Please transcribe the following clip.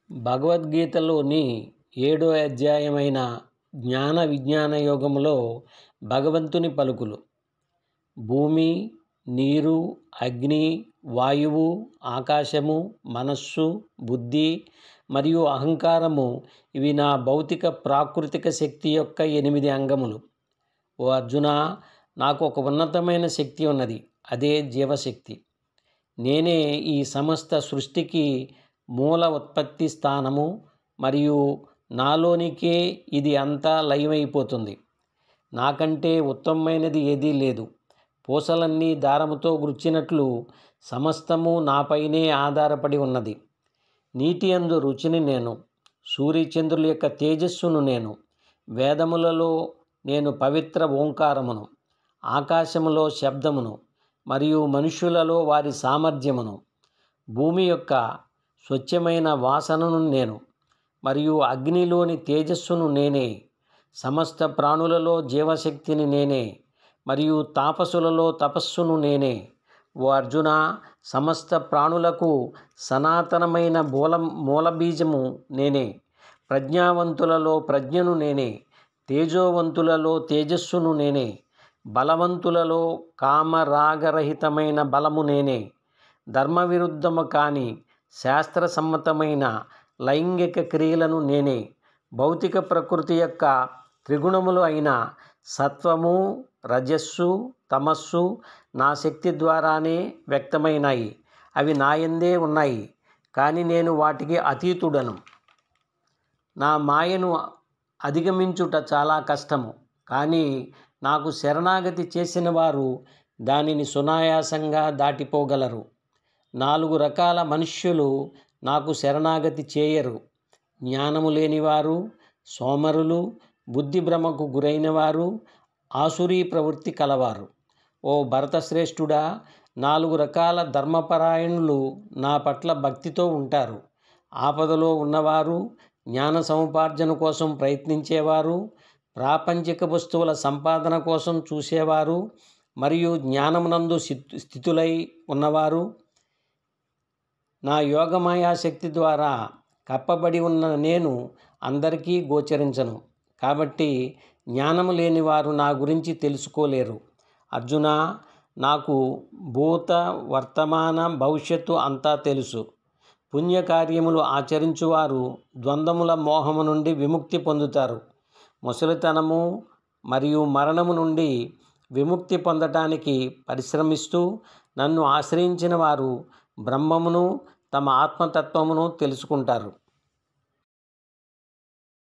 భగవద్గీతలోని 7వ అధ్యాయమైన జ్ఞాన విజ్ఞాన యోగములో భగవంతుని పలుకులు. భూమి, నీరు, అగ్ని, వాయువు, ఆకాశము, మనస్సు, బుద్ధి మరియు అహంకారము ఇవి నా భౌతిక ప్రాకృతిక శక్తి యొక్క 8 అంగములు. ఓ అర్జునా, నాకు ఒక ఉన్నతమైన శక్తి ఉన్నది, అదే జీవశక్తి. నేనే ఈ సమస్త సృష్టికి మూల ఉత్పత్తి స్థానము మరియు నాలోనికే ఇది అంతా లయమైపోతుంది. నాకంటే ఉత్తమమైనది ఏదీ లేదు. పూసలన్నీ దారముతో గుచ్చినట్లు సమస్తము నాపైనే ఆధారపడి ఉన్నది. నీటి యందు రుచిని నేను, సూర్యచంద్రుల యొక్క తేజస్సును నేను, వేదములలో నేను పవిత్ర ఓంకారమును, ఆకాశములో శబ్దమును మరియు మనుష్యులలో వారి సామర్థ్యమును, భూమి యొక్క స్వచ్ఛమైన వాసనను నేను మరియు అగ్నిలోని తేజస్సును నేనే, సమస్త ప్రాణులలో జీవశక్తిని నేనే మరియు తాపసులలో తపస్సును నేనే. ఓ అర్జున, సమస్త ప్రాణులకు సనాతనమైన మూలబీజము నేనే, ప్రజ్ఞావంతులలో ప్రజ్ఞను నేనే, తేజోవంతులలో తేజస్సును నేనే, బలవంతులలో కామరాగరహితమైన బలము నేనే, ధర్మవిరుద్ధము కాని శాస్త్రసమ్మతమైన లైంగిక క్రియలను నేనే, భౌతిక ప్రకృతి యొక్క త్రిగుణములు అయిన సత్వము, రజస్సు, తమస్సు నా శక్తి ద్వారానే వ్యక్తమైనాయి. అవి నాయందే ఉన్నాయి, కానీ నేను వాటికి అతీతుడను. నా మాయను అధిగమించుట చాలా కష్టము, కానీ నాకు శరణాగతి చేసిన వారు దానిని సునాయాసంగా దాటిపోగలరు. 4 రకాల మనుష్యులు నాకు శరణాగతి చేయరు: జ్ఞానము లేనివారు, సోమరులు, బుద్ధిభ్రమకు గురైన వారు, ఆసురీ ప్రవృత్తి కలవారు. ఓ భరతశ్రేష్ఠుడా, 4 రకాల ధర్మపరాయణులు నా పట్ల భక్తితో ఉంటారు: ఆపదలో ఉన్నవారు, జ్ఞాన సముపార్జన కోసం ప్రయత్నించేవారు, ప్రాపంచిక వస్తువుల సంపాదన కోసం చూసేవారు మరియు జ్ఞానమునందు స్థితులై ఉన్నవారు. నా యోగమాయా శక్తి ద్వారా కప్పబడి ఉన్న నేను అందరికీ గోచరించను, కాబట్టి జ్ఞానము లేని వారు నా గురించి తెలుసుకోలేరు. అర్జున, నాకు భూత వర్తమాన భవిష్యత్తు అంతా తెలుసు. పుణ్యకార్యములు ఆచరించువారు ద్వంద్వముల మోహము నుండి విముక్తి పొందుతారు. ముసలితనము మరియు మరణము నుండి విముక్తి పొందటానికి పరిశ్రమిస్తూ నన్ను ఆశ్రయించిన వారు బ్రహ్మమును, తమ ఆత్మతత్వమును తెలుసుకుంటారు.